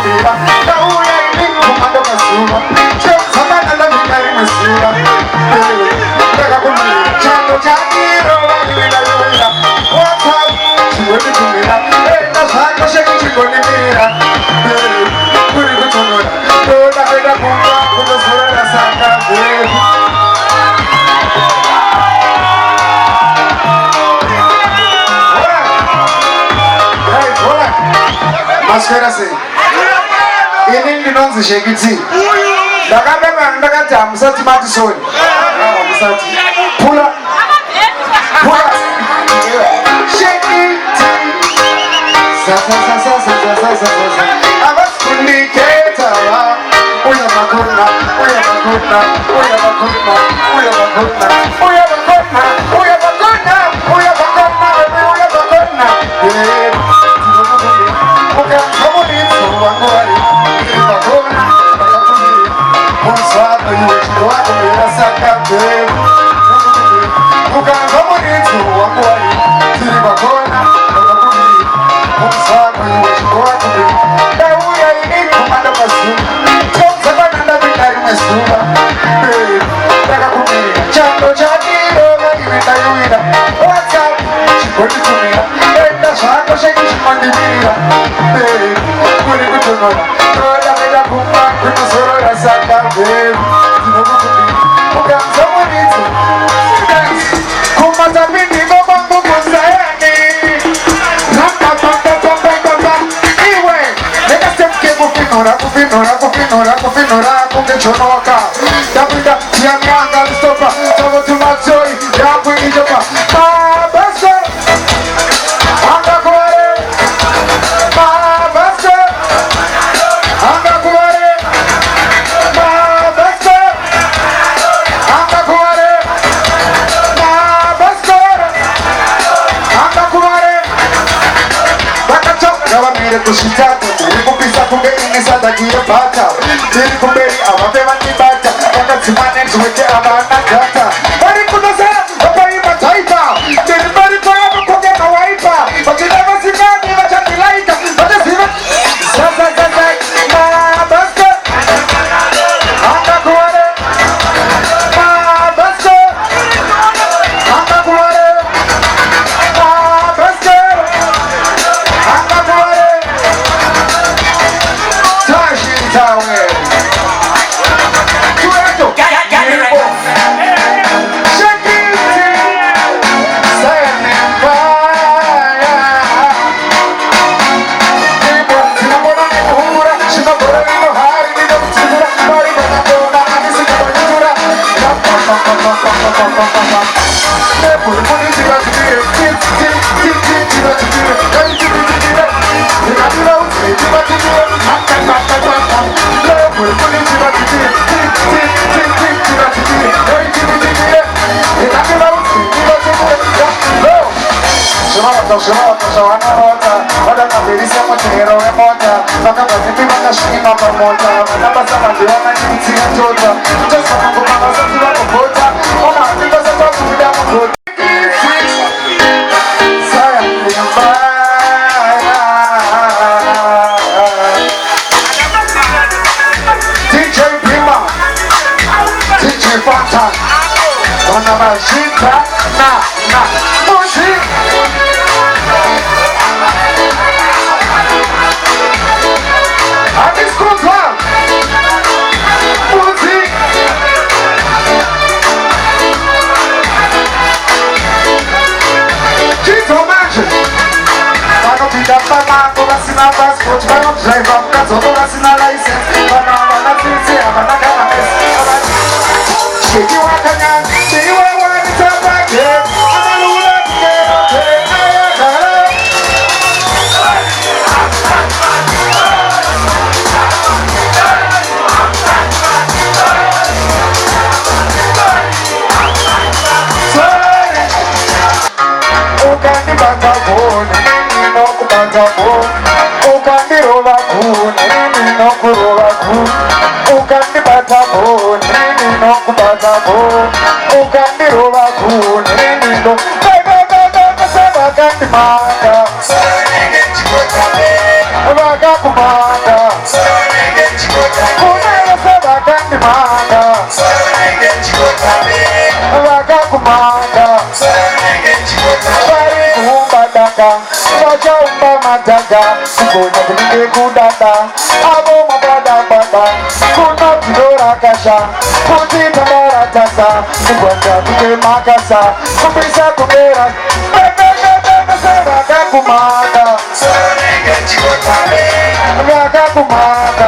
kumira nauya ini kumando kasuba chemsabana la mikari masuba ndakakumira chando chakiro vanila yoira what's up chiwezi kumira enda zvako shekuchikonimira kuri kutonora toda kuenda kumba kunozorora saka vedu maswera sei ini ndinonzi shekiti ndakabema ndakati hamusati mati soni hamusati pula shekiti avasikuniketa uya makona chonoka Dabuda Tianganga Listopa Tavo Tumatsoi Yapu Ijopa Mabasa Angakware Mabasa Angakware Mabasa Angakware Mabasa Angakware Bakacho Gawamire Kushitata Kupisa Kunge Inisa Dagira Bata Tiri Kumberi Avapeva Nibata Wakatsimane Zwete Avana Gata Bari Kudasera Wapaima Taipa Tiri Bari Kwaya Kuge Kawaipa Wachidava Zimani Wachadilaika Wachazima Sasa Sasa Mabasta Angakware Mabasta Angakware Mabasta Angakware Tashi Tawe Kumanda kumanda bari kumbadaka vachaumba madhaga kugonya kunenge kudada avo mabadabada kuno tidorakasha kuti tambaratasa kugwanja kunge makasa kupisa kugera vakakumanda vakakumanda